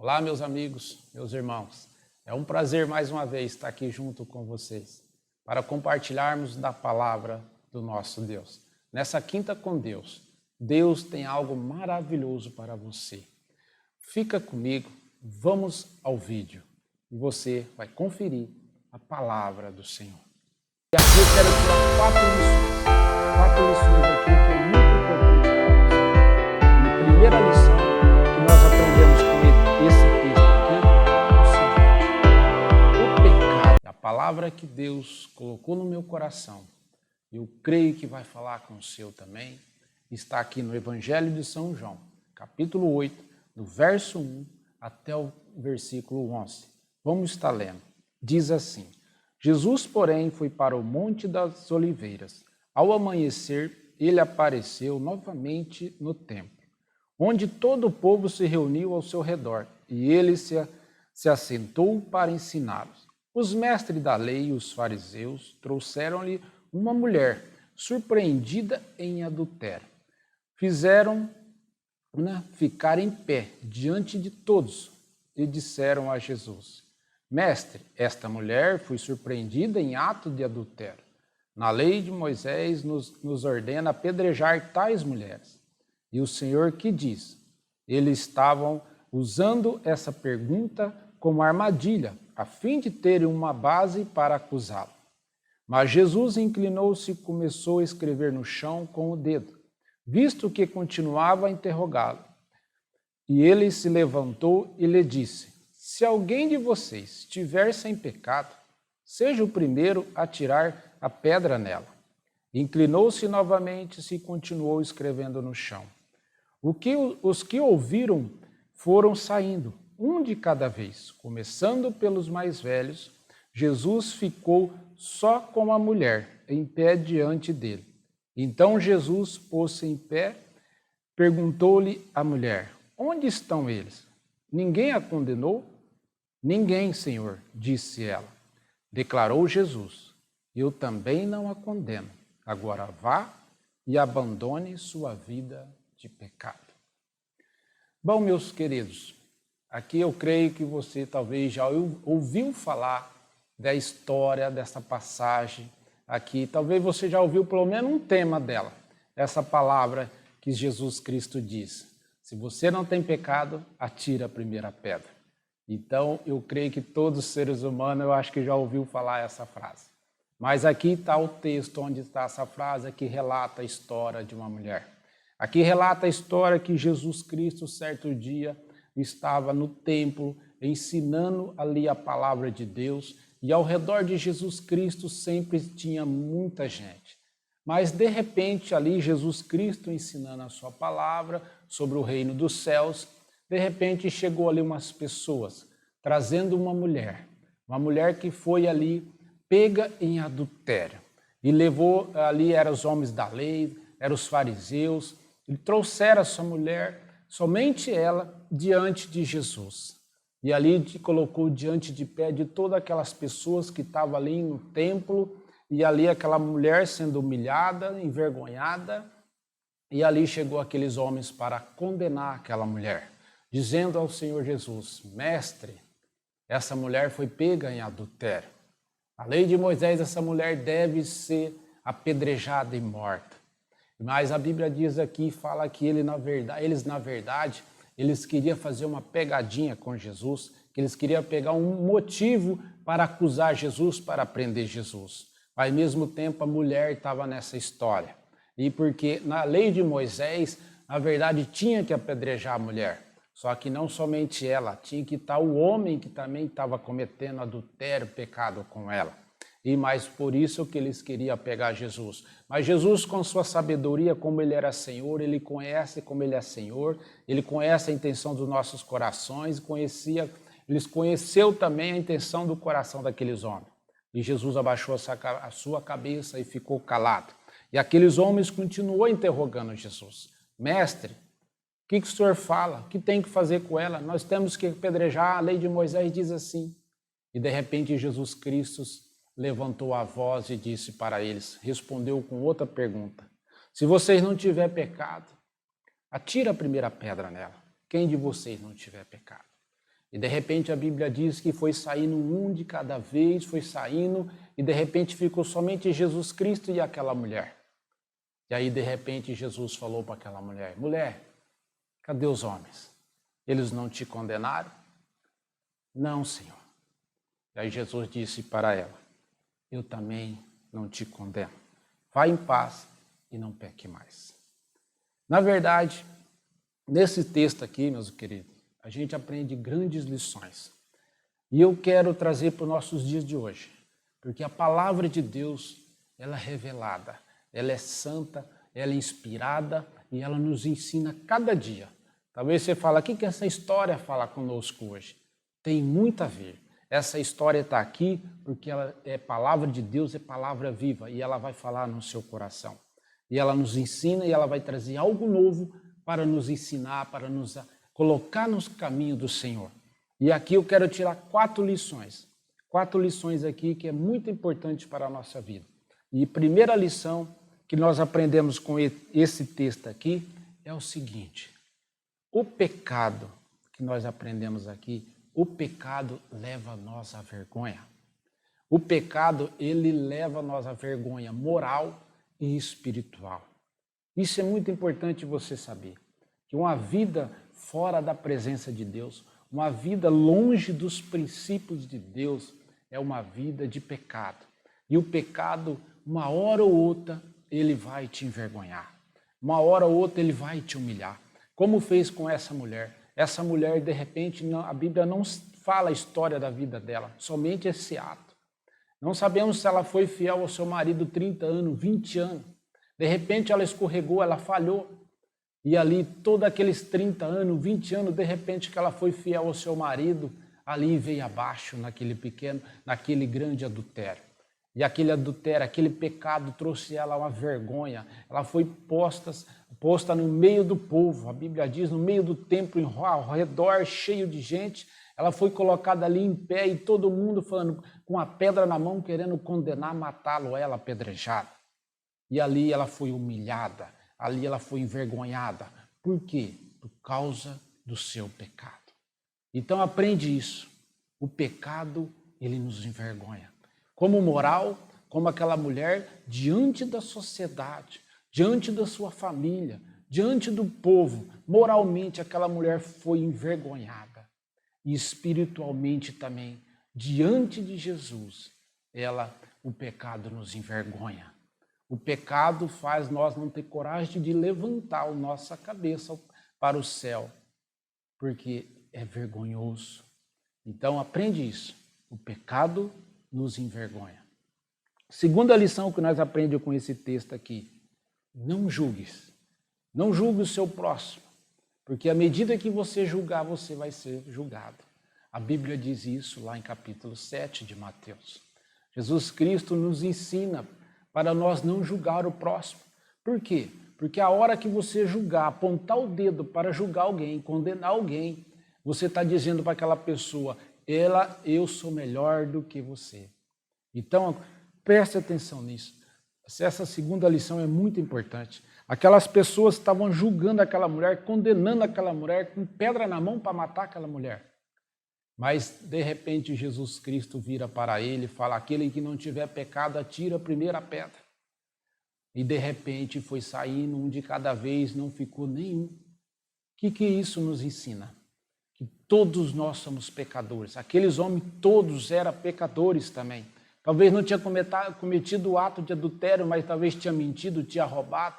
Olá, meus amigos, meus irmãos. É um prazer mais uma vez estar aqui junto com vocês para compartilharmos da palavra do nosso Deus. Nessa quinta com Deus, Deus tem algo maravilhoso para você. Fica comigo, vamos ao vídeo e você vai conferir a palavra do Senhor. E aqui eu quero tirar quatro lições aqui que é muito importante para você. A primeira lição que nós aprendemos com esse texto aqui é o pecado. A palavra que Deus colocou no meu coração, eu creio que vai falar com o seu também, está aqui no Evangelho de São João, capítulo 8, do verso 1 até o versículo 11. Vamos estar lendo. Diz assim: Jesus, porém, foi para o Monte das Oliveiras. Ao amanhecer, ele apareceu novamente no templo, onde todo o povo se reuniu ao seu redor, e ele se assentou para ensiná-los. Os mestres da lei e os fariseus trouxeram-lhe uma mulher surpreendida em adultério. Fizeram-na ficar em pé diante de todos e disseram a Jesus: Mestre, esta mulher foi surpreendida em ato de adultério. Na lei de Moisés nos ordena apedrejar tais mulheres. E o Senhor que diz? Eles estavam usando essa pergunta como armadilha, a fim de terem uma base para acusá-lo. Mas Jesus inclinou-se e começou a escrever no chão com o dedo, visto que continuava a interrogá-lo. E ele se levantou e lhe disse: Se alguém de vocês estiver sem pecado, seja o primeiro a tirar a pedra nela. Inclinou-se novamente e continuou escrevendo no chão. Os que ouviram foram saindo, um de cada vez, começando pelos mais velhos. Jesus ficou só com a mulher, em pé diante dele. Então Jesus pôs-se em pé, perguntou-lhe a mulher: Onde estão eles? Ninguém a condenou? Ninguém, Senhor, disse ela. Declarou Jesus: Eu também não a condeno. Agora vá e abandone sua vida de pecado. Bom, meus queridos, aqui eu creio que você talvez já ouviu falar da história dessa passagem aqui. Talvez você já ouviu pelo menos um tema dela, essa palavra que Jesus Cristo diz: Se você não tem pecado, atira a primeira pedra. Então, eu creio que todos os seres humanos, eu acho que já ouviu falar essa frase. Mas aqui está o texto onde está essa frase que relata a história de uma mulher. Aqui relata a história que Jesus Cristo, certo dia, estava no templo ensinando ali a palavra de Deus, e ao redor de Jesus Cristo sempre tinha muita gente. Mas, de repente, ali Jesus Cristo ensinando a sua palavra sobre o reino dos céus, de repente chegou ali umas pessoas, trazendo uma mulher que foi ali pega em adultério. E levou ali, eram os homens da lei, eram os fariseus, e trouxeram essa mulher, somente ela, diante de Jesus. E ali te colocou diante de pé de todas aquelas pessoas que estavam ali no templo, e ali aquela mulher sendo humilhada, envergonhada, e ali chegou aqueles homens para condenar aquela mulher, dizendo ao Senhor Jesus: Mestre, essa mulher foi pega em adultério. A lei de Moisés, essa mulher deve ser apedrejada e morta. Mas a Bíblia diz aqui, fala que eles na verdade, eles queriam fazer uma pegadinha com Jesus, que eles queriam pegar um motivo para acusar Jesus, para prender Jesus. Mas, ao mesmo tempo, a mulher estava nessa história. E porque na lei de Moisés, na verdade, tinha que apedrejar a mulher. Só que não somente ela, tinha que estar o homem que também estava cometendo adultério, pecado com ela. E mais por isso que eles queriam pegar Jesus. Mas Jesus, com sua sabedoria, como ele era Senhor, ele conhece como ele é Senhor, ele conhece a intenção dos nossos corações, eles conheceu também a intenção do coração daqueles homens. E Jesus abaixou a sua cabeça e ficou calado. E aqueles homens continuou interrogando Jesus: Mestre, o que o senhor fala? O que tem que fazer com ela? Nós temos que apedrejar, a lei de Moisés diz assim. E de repente Jesus Cristo levantou a voz e disse para eles, respondeu com outra pergunta: Se vocês não tiverem pecado, atira a primeira pedra nela. Quem de vocês não tiver pecado? E de repente a Bíblia diz que foi saindo um de cada vez, foi saindo, e de repente ficou somente Jesus Cristo e aquela mulher. E aí de repente Jesus falou para aquela mulher: mulher, cadê os homens? Eles não te condenaram? Não, Senhor. E aí Jesus disse para ela: eu também não te condeno. Vá em paz e não peque mais. Na verdade, nesse texto aqui, meus queridos, a gente aprende grandes lições. E eu quero trazer para os nossos dias de hoje, porque a palavra de Deus, ela é revelada, ela é santa, ela é inspirada e ela nos ensina cada dia. Talvez você fale: o que essa história fala conosco hoje? Tem muito a ver. Essa história está aqui porque ela é palavra de Deus, é palavra viva e ela vai falar no seu coração. E ela nos ensina e ela vai trazer algo novo para nos ensinar, para nos colocar nos caminhos do Senhor. E aqui eu quero tirar 4 lições. 4 lições aqui que é muito importante para a nossa vida. E a primeira lição que nós aprendemos com esse texto aqui é o seguinte: o pecado que nós aprendemos aqui, o pecado leva nós à vergonha. O pecado, ele leva nós à vergonha moral e espiritual. Isso é muito importante você saber, que uma vida fora da presença de Deus, uma vida longe dos princípios de Deus, é uma vida de pecado. E o pecado, uma hora ou outra, ele vai te envergonhar. Uma hora ou outra, ele vai te humilhar. Como fez com essa mulher. Essa mulher, de repente, a Bíblia não fala a história da vida dela, somente esse ato. Não sabemos se ela foi fiel ao seu marido 30 anos, 20 anos. De repente ela escorregou, ela falhou. E ali, todos aqueles 30 anos, 20 anos, de repente que ela foi fiel ao seu marido, ali veio abaixo naquele grande adultério. E aquele adultério, aquele pecado trouxe ela uma vergonha. Ela foi posta no meio do povo, a Bíblia diz, no meio do templo, ao redor, cheio de gente. Ela foi colocada ali em pé e todo mundo falando, com a pedra na mão, querendo condenar, matá-lo, ela apedrejada. E ali ela foi humilhada, ali ela foi envergonhada. Por quê? Por causa do seu pecado. Então aprende isso. O pecado, ele nos envergonha. Como moral, como aquela mulher, diante da sociedade, diante da sua família, diante do povo, moralmente aquela mulher foi envergonhada. E espiritualmente também, diante de Jesus, o pecado nos envergonha. O pecado faz nós não ter coragem de levantar a nossa cabeça para o céu, porque é vergonhoso. Então aprende isso. O pecado nos envergonha. Segunda lição que nós aprendemos com esse texto aqui: não julgues. Não julgue o seu próximo, porque à medida que você julgar, você vai ser julgado. A Bíblia diz isso lá em capítulo 7 de Mateus. Jesus Cristo nos ensina para nós não julgar o próximo. Por quê? Porque a hora que você julgar, apontar o dedo para julgar alguém, condenar alguém, você está dizendo para aquela pessoa: eu sou melhor do que você. Então, preste atenção nisso. Essa segunda lição é muito importante. Aquelas pessoas estavam julgando aquela mulher, condenando aquela mulher, com pedra na mão para matar aquela mulher. Mas, de repente, Jesus Cristo vira para ele e fala: aquele que não tiver pecado, atira a primeira pedra. E, de repente, foi saindo um de cada vez, não ficou nenhum. O que isso nos ensina? Que todos nós somos pecadores. Aqueles homens todos eram pecadores também. Talvez não tinha cometido o ato de adultério, mas talvez tinha mentido, tinha roubado.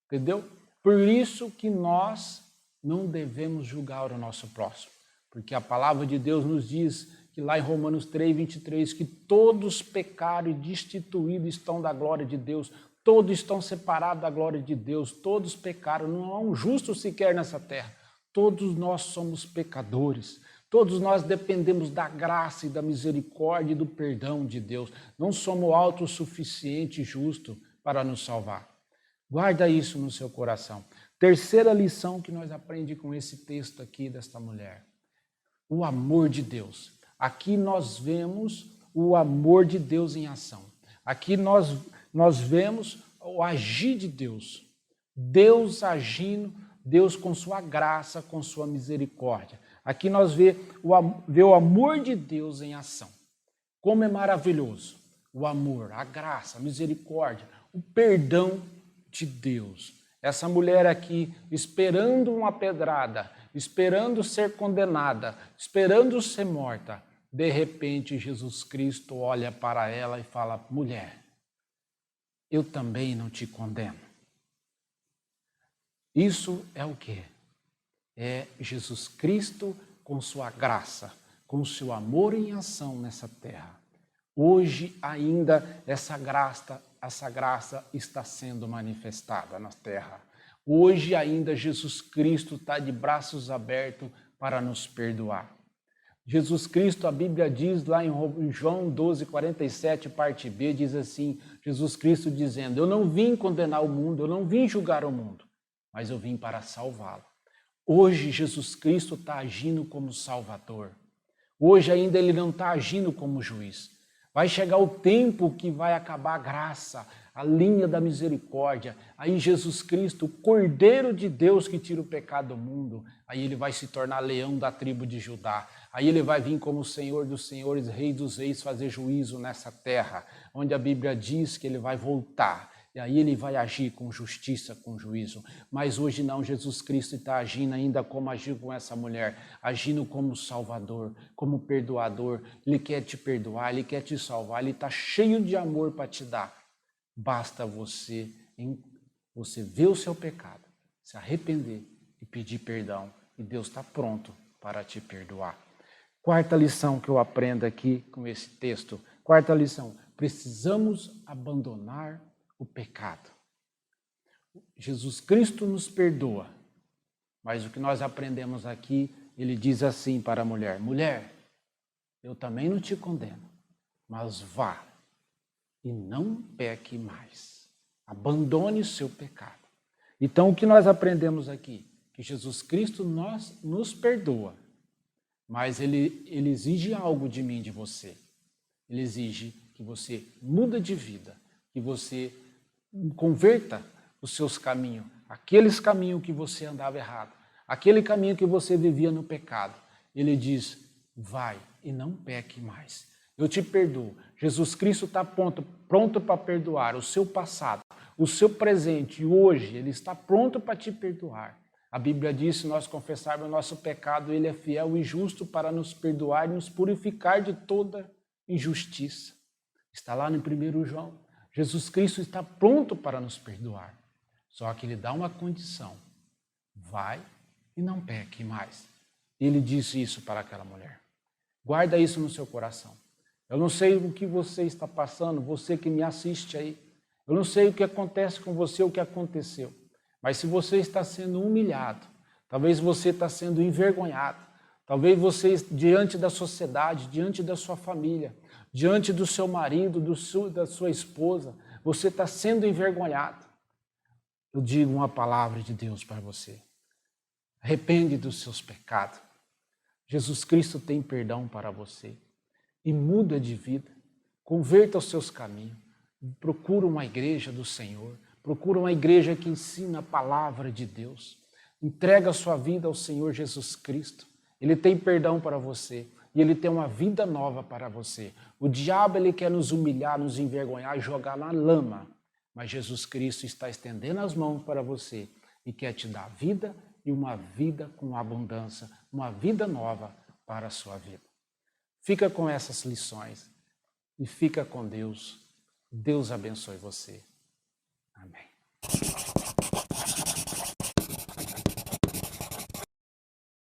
Entendeu? Por isso que nós não devemos julgar o nosso próximo. Porque a palavra de Deus nos diz que lá em Romanos 3, 23, que todos pecaram e destituídos estão da glória de Deus. Todos estão separados da glória de Deus. Todos pecaram. Não há um justo sequer nessa terra. Todos nós somos pecadores. Todos nós dependemos da graça e da misericórdia e do perdão de Deus. Não somos autossuficientes e justos para nos salvar. Guarda isso no seu coração. Terceira lição que nós aprendemos com esse texto aqui desta mulher. O amor de Deus. Aqui nós vemos o amor de Deus em ação. Aqui nós vemos o agir de Deus. Deus agindo, Deus com sua graça, com sua misericórdia. Aqui nós vê o amor de Deus em ação. Como é maravilhoso o amor, a graça, a misericórdia, o perdão de Deus. Essa mulher aqui esperando uma pedrada, esperando ser condenada, esperando ser morta. De repente, Jesus Cristo olha para ela e fala: mulher, eu também não te condeno. Isso é o quê? É Jesus Cristo com sua graça, com seu amor em ação nessa terra. Hoje ainda essa graça está sendo manifestada na terra. Hoje ainda Jesus Cristo está de braços abertos para nos perdoar. Jesus Cristo, a Bíblia diz lá em João 12:47, parte B, diz assim, Jesus Cristo dizendo: eu não vim condenar o mundo, eu não vim julgar o mundo, mas eu vim para salvá-lo. Hoje Jesus Cristo está agindo como Salvador. Hoje ainda ele não está agindo como juiz. Vai chegar o tempo que vai acabar a graça, a linha da misericórdia. Aí Jesus Cristo, o Cordeiro de Deus que tira o pecado do mundo, aí ele vai se tornar leão da tribo de Judá. Aí ele vai vir como Senhor dos senhores, Rei dos reis, fazer juízo nessa terra, onde a Bíblia diz que ele vai voltar. E aí ele vai agir com justiça, com juízo. Mas hoje não, Jesus Cristo está agindo ainda como agiu com essa mulher, agindo como Salvador, como perdoador. Ele quer te perdoar, ele quer te salvar, ele está cheio de amor para te dar. Basta você ver o seu pecado, se arrepender e pedir perdão. E Deus está pronto para te perdoar. Quarta lição que eu aprendo aqui com esse texto. Quarta lição, precisamos abandonar o pecado. Jesus Cristo nos perdoa, mas o que nós aprendemos aqui, ele diz assim para a mulher: mulher, eu também não te condeno, mas vá e não peque mais. Abandone o seu pecado. Então, o que nós aprendemos aqui? Que Jesus Cristo nos perdoa, mas ele exige algo de mim, de você. Ele exige que você mude de vida, que você converta os seus caminhos, aqueles caminhos que você andava errado, aquele caminho que você vivia no pecado. Ele diz: vai e não peque mais. Eu te perdoo. Jesus Cristo está pronto para perdoar o seu passado, o seu presente, e hoje ele está pronto para te perdoar. A Bíblia diz: se nós confessarmos o nosso pecado, ele é fiel e justo para nos perdoar e nos purificar de toda injustiça. Está lá no 1 João. Jesus Cristo está pronto para nos perdoar. Só que ele dá uma condição: vai e não peque mais. Ele disse isso para aquela mulher. Guarda isso no seu coração. Eu não sei o que você está passando, você que me assiste aí. Eu não sei o que acontece com você, o que aconteceu. Mas se você está sendo humilhado, talvez você está sendo envergonhado, talvez você, diante da sociedade, diante da sua família, diante do seu marido, da sua esposa, você está sendo envergonhado. Eu digo uma palavra de Deus para você. Arrepende dos seus pecados. Jesus Cristo tem perdão para você. E muda de vida. Converta os seus caminhos. Procura uma igreja do Senhor. Procura uma igreja que ensina a palavra de Deus. Entrega a sua vida ao Senhor Jesus Cristo. Ele tem perdão para você. E ele tem uma vida nova para você. O diabo, ele quer nos humilhar, nos envergonhar, jogar na lama. Mas Jesus Cristo está estendendo as mãos para você e quer te dar vida e uma vida com abundância, uma vida nova para a sua vida. Fica com essas lições e fica com Deus. Deus abençoe você. Amém.